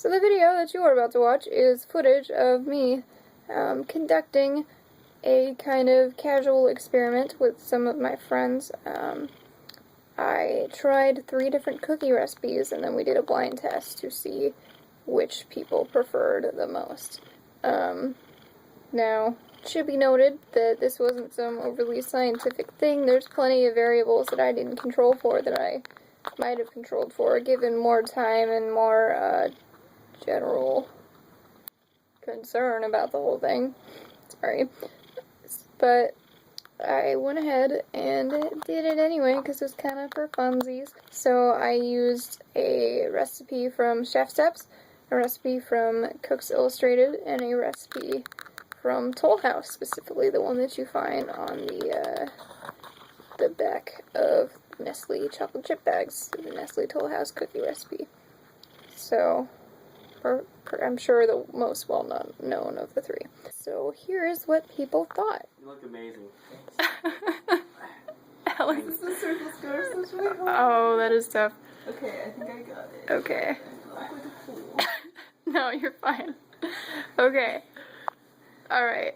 So the video that you are about to watch is footage of me conducting a kind of casual experiment with some of my friends. I tried 3 different cookie recipes and then we did a blind test to see which people preferred the most. Now, it should be noted that this wasn't some overly scientific thing. There's plenty of variables that I didn't control for that I might have controlled for, given more time and more general concern about the whole thing. Sorry. But I went ahead and did it anyway because it was kind of for funsies. So I used a recipe from ChefSteps, a recipe from Cooks Illustrated, and a recipe from Toll House, specifically the one that you find on the back of Nestle chocolate chip bags, the Nestle Toll House cookie recipe. So, I'm sure the most well-known of the 3. So here is what people thought. You look amazing. Alex. This is the circle square, so it's really hard. Oh, that is tough. Okay, I think I got it. Okay. I look like a fool. No, you're fine. Okay. Alright.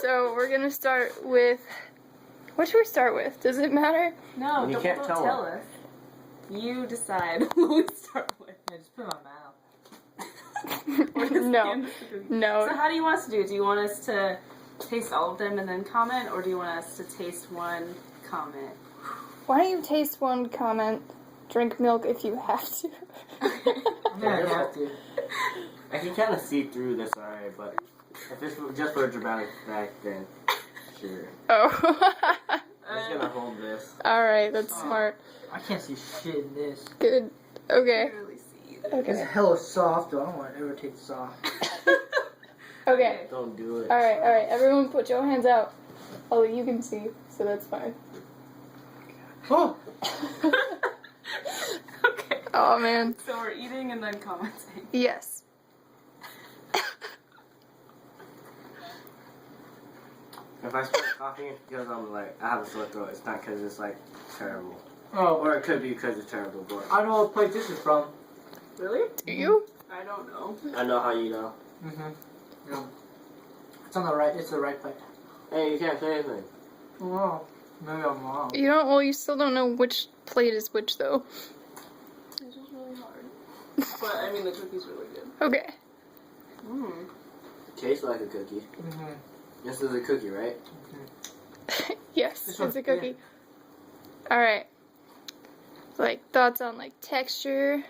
So we're gonna start with... What should we start with? Does it matter? No, You can't don't tell us. You decide what we start with. Yeah, just put it in my mouth. Or just No. hand us the cookie. No. So how do you want us to do it? Do you want us to taste all of them and then comment, or do you want us to taste one, comment? Why don't you taste one, comment, drink milk if you have to? Yeah, you have to. I can kind of see through this alright, but if it's just for a dramatic fact, then sure. Oh. I'm just gonna hold this. Alright, that's smart. I can't see shit in this. Good. Okay. Really see it. It's Okay. hella soft, though. I don't want to ever take soft. Okay. Don't do it. Alright. Everyone put your hands out. Although you can see, so that's fine. Oh! Okay. Oh, man. So we're eating and then commenting. Yes. If I start coughing, it's because I'm like, I have a sore throat. It's not because it's like terrible. Oh, Or it could be because it's terrible, but I know what plate this is from. Really? Do you? I don't know. I know how you know. Mm-hmm. Yeah. It's on the right, it's the right plate. Hey, you can't say anything. Oh, maybe I'm wrong. You don't, well, you still don't know which plate is which, though. This is really hard. But I mean, the cookie's really good. Okay. Mmm. Tastes like a cookie. Mm-hmm. This is a cookie, right? Yes, This it's one's a cookie. Alright. Like, thoughts on, like, texture?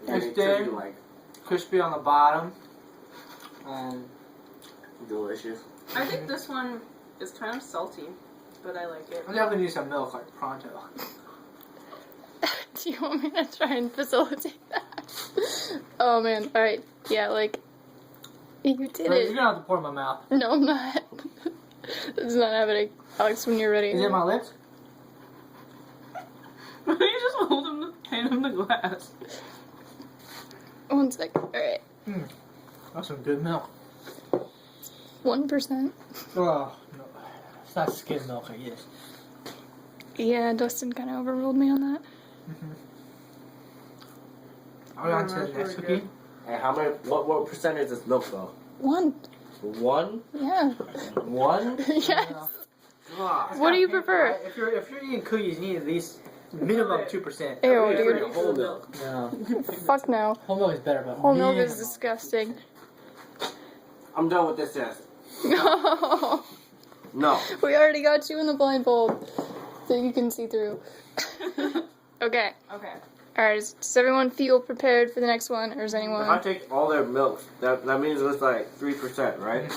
And It's it good. could be like Crispy on the bottom. And delicious. I think this one is kind of salty, but I like it. I definitely need some milk, like pronto. Do you want me to try and facilitate that? Oh, man. Alright. Yeah, like, you did You're it. gonna have to pour it in my mouth. No, I'm not. This is not happening. Alex, when you're ready. Is it my lips? You just hold him, hand him the glass. 1 second. Alright. That's some good milk. 1%. Oh, no. It's not skim milk, I guess. Yeah, Dustin kind of overruled me on that. Are we on to the That's next really cookie? good. Hey, how many? What percentage is milk though? 1. 1? Yeah. 1? Yes. God. What do you prefer? Right? If you're eating cookies, you need at least minimum 2%. Ew, Yeah, dude. whole milk. No. Fuck no. Whole milk is better, but Whole milk is minimum. disgusting. I'm done with this test. No. No. We already got you in the blindfold, so you can see through. Okay. Okay. Alright, does everyone feel prepared for the next one, or is If I anyone... take all their milk, that means it's like 3%, right?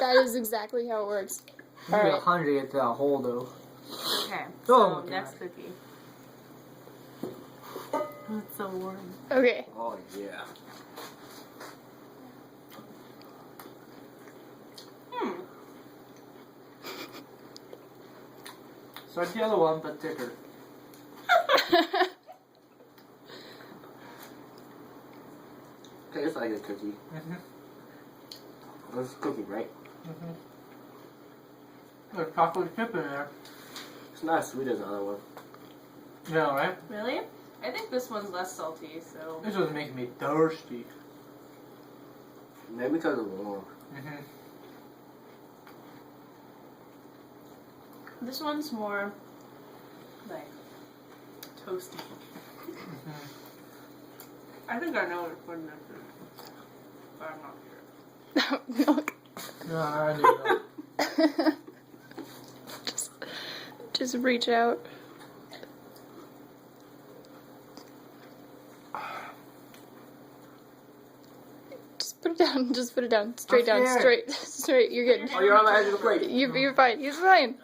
That is exactly how it works. You need Alright. 100 to get to that hole, though. Okay. Oh So, my next God. cookie. Oh, it's so warm. Okay. Oh yeah. So it's the other one, but thicker. Tastes like a cookie. It's a cookie, right? There's chocolate chip in there. It's not as sweet as the other one. Yeah, right? Really? I think this one's less salty, so. This was making me thirsty. Maybe because it's warm. Mm-hmm. This one's more like toasty. Mm-hmm. I think I know what this is, but I'm not sure. Milk. No, I do know. Just reach out. Just put it down. Just put it down. Straight I'm down. scared. Straight. You're good. Oh, you're on the edge of the plate. You're fine. He's fine.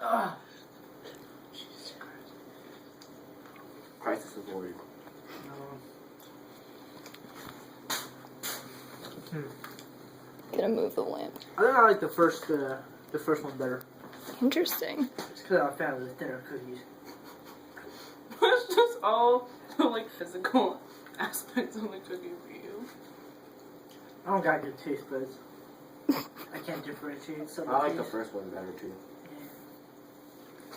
Jesus Christ. Crisis avoided. Gonna move the lamp. I think I like the first one better. Interesting. It's because I'm a fan of the thinner cookies. It's just all the like physical aspects of the cookie for you. I don't got good taste buds. I can't differentiate some. I like the first one better too.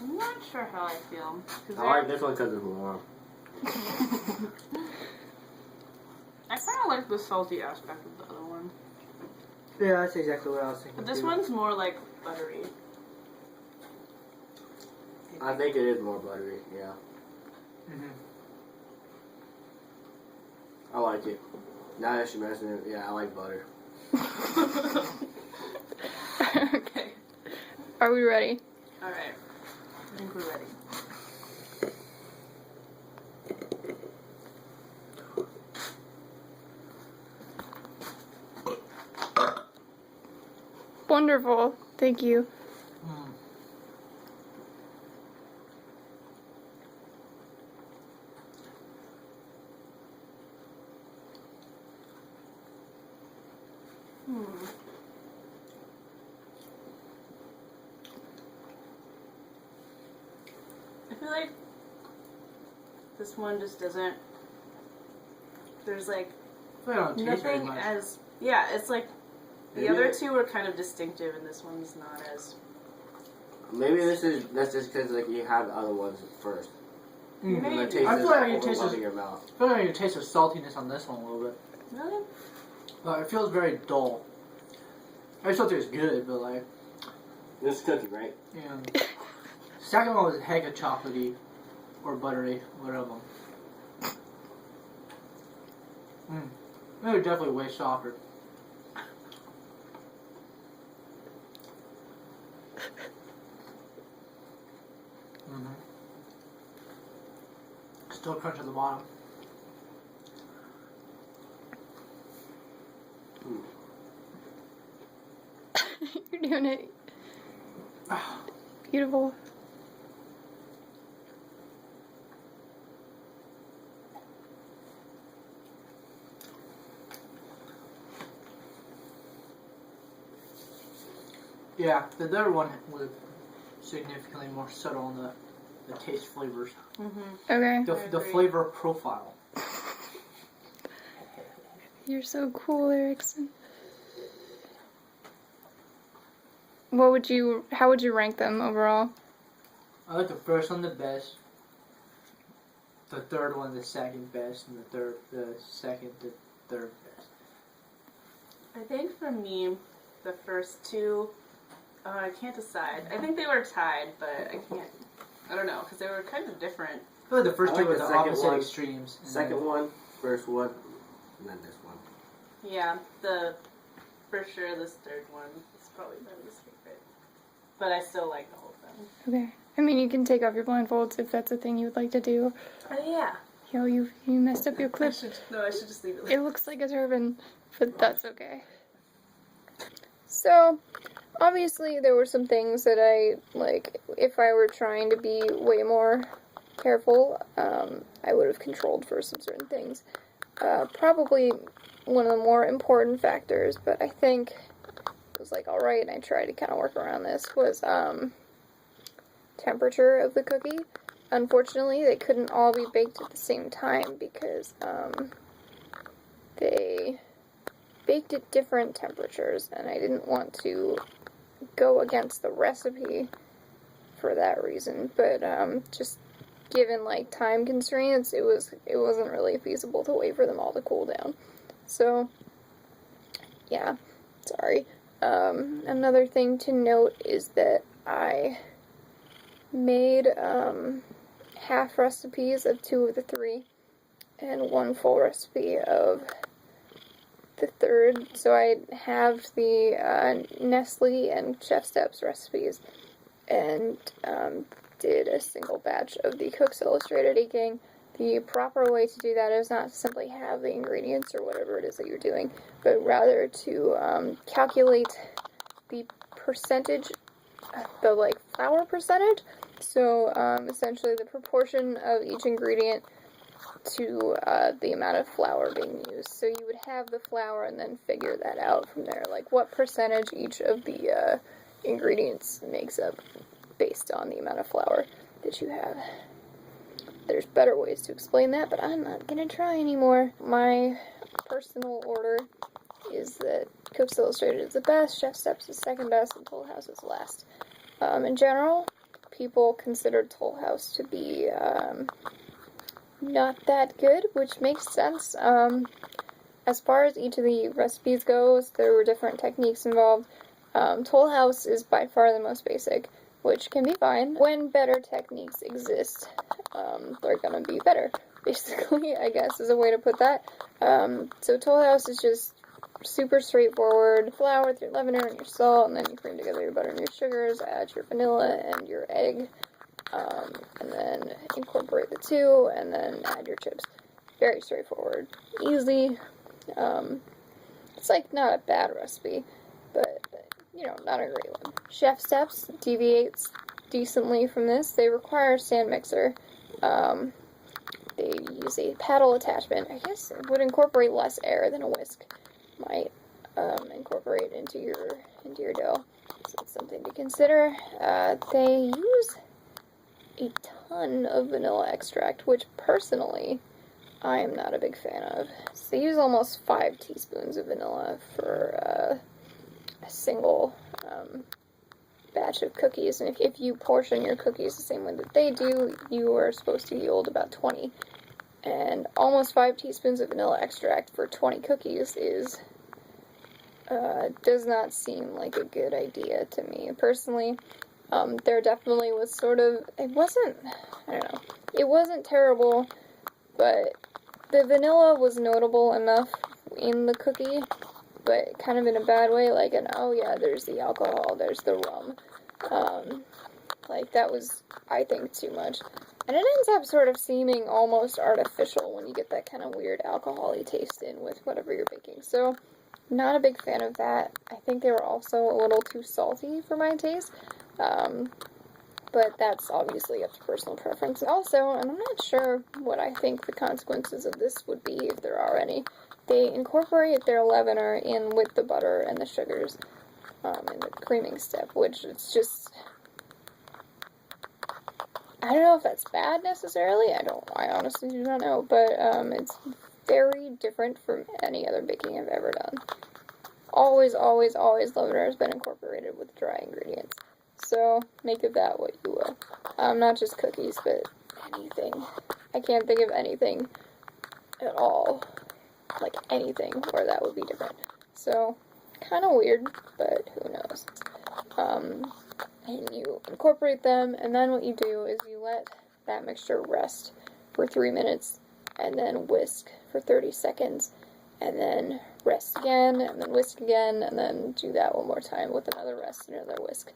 I'm not sure how I feel. 'Cause I like this one because it's warm. I kind of like the salty aspect of the other one. Yeah, that's exactly what I was thinking. But this too. one's more like buttery. I think it is more buttery, yeah. Mm-hmm. I like it. Now that she mentioned it, yeah, I like butter. Okay. Are we ready? Alright. I think we're ready. Wonderful. Thank you. Mm. I feel like this one just doesn't. There's like I don't taste very nothing much. as. Yeah, it's like the Maybe other it- two are kind of distinctive, and this one's not as. Maybe that's just because like you had the other ones first. Mm. Maybe. And the taste I is feel like you taste overwhelming this- in your mouth. I feel like you taste the saltiness on this one a little bit. Really? But it feels very dull. I still taste good, but like, This is cookie, right? yeah. Second one was hecka chocolatey or buttery, whatever. They were definitely way softer. Mm-hmm. Still crunch at the bottom. You're doing it. Beautiful. Yeah, the third one was significantly more subtle on the taste flavors. Mm-hmm. Okay. The agree. flavor profile. You're so cool, Erikson. How would you rank them overall? I like the first one the best. The third one the second best, and the second the third best. I think for me, the first two, I can't decide. I think they were tied, but I can't. I don't know, because they were kind of different. I feel like the first I two like were the the second opposite one. extremes. and Second then- one, first one, and then this one. Yeah, for sure this third one is probably my least favorite. But I still like the whole thing. Okay. I mean, you can take off your blindfolds if that's a thing you would like to do. Yeah. Yo, you messed up your I clip. should just leave it like It looks like a turban, but that's okay. So, obviously there were some things that I, like, if I were trying to be way more careful, I would have controlled for some certain things. Probably one of the more important factors, but I think it was like, alright, and I tried to kind of work around this, was, temperature of the cookie. Unfortunately, they couldn't all be baked at the same time because, they baked at different temperatures, and I didn't want to go against the recipe for that reason, but, just given like time constraints, it wasn't really feasible to wait for them all to cool down. So yeah, sorry. Another thing to note is that I made half recipes of 2 of the 3 and 1 full recipe of the 3rd. So I have the Nestle and ChefSteps recipes, and did a single batch of the Cook's Illustrated Baking. The proper way to do that is not to simply have the ingredients or whatever it is that you're doing, but rather to calculate the percentage, the like flour percentage. So essentially the proportion of each ingredient to the amount of flour being used. So you would have the flour and then figure that out from there, like what percentage each of the ingredients makes up based on the amount of flour that you have. There's better ways to explain that, but I'm not gonna try anymore. My personal order is that Cook's Illustrated is the best, ChefSteps is second best, and Toll House is last. In general, people consider Toll House to be not that good, which makes sense. As far as each of the recipes goes, there were different techniques involved. Toll House is by far the most basic, which can be fine. When better techniques exist, they're gonna be better, basically, I guess is a way to put that. So Toll House is just super straightforward. Flour with your leavener and your salt, and then you cream together your butter and your sugars, add your vanilla and your egg, and then incorporate the 2, and then add your chips. Very straightforward. Easy. It's like not a bad recipe, but you know, not a great one. ChefSteps deviates decently from this. They require a stand mixer. They use a paddle attachment. I guess it would incorporate less air than a whisk might incorporate into your dough. So it's something to consider. They use a ton of vanilla extract, which personally I am not a big fan of. So they use almost 5 teaspoons of vanilla for a single batch of cookies, and if you portion your cookies the same way that they do, you are supposed to yield about 20. And almost 5 teaspoons of vanilla extract for 20 cookies is does not seem like a good idea to me personally. There definitely was sort of, it wasn't terrible, but the vanilla was notable enough in the cookie, but kind of in a bad way, like oh yeah, there's the alcohol, there's the rum. Like, that was, I think, too much. And it ends up sort of seeming almost artificial when you get that kind of weird alcohol-y taste in with whatever you're baking. So, not a big fan of that. I think they were also a little too salty for my taste. But that's obviously up to personal preference. Also, and I'm not sure what I think the consequences of this would be, if there are any, they incorporate their leavener in with the butter and the sugars in the creaming step, which it's just, I don't know if that's bad necessarily, I honestly do not know, but it's very different from any other baking I've ever done. Always, always, always leavener has been incorporated with dry ingredients. So, make of that what you will. Not just cookies, but anything. I can't think of anything at all, like anything, where that would be different. So, kind of weird, but who knows. And you incorporate them, and then what you do is you let that mixture rest for 3 minutes, and then whisk for 30 seconds, and then rest again, and then whisk again, and then do that one more time with another rest and another whisk.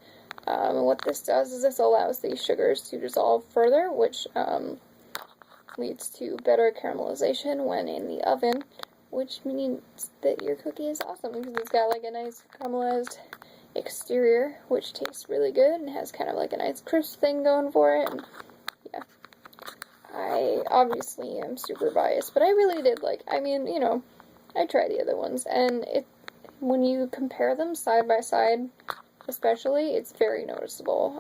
And what this does is this allows the sugars to dissolve further, which leads to better caramelization when in the oven, which means that your cookie is awesome because it's got like a nice caramelized exterior, which tastes really good and has kind of like a nice crisp thing going for it. And yeah, I obviously am super biased, but I really did like, I mean, you know, I tried the other ones, and when you compare them side by side, especially, it's very noticeable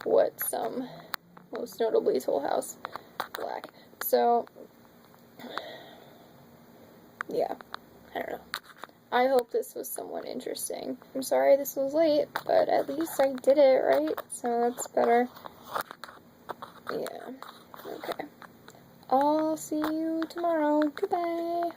what some, most notably Toll House, lack. So, yeah, I don't know. I hope this was somewhat interesting. I'm sorry this was late, but at least I did it, right? So that's better. Yeah. Okay. I'll see you tomorrow. Goodbye.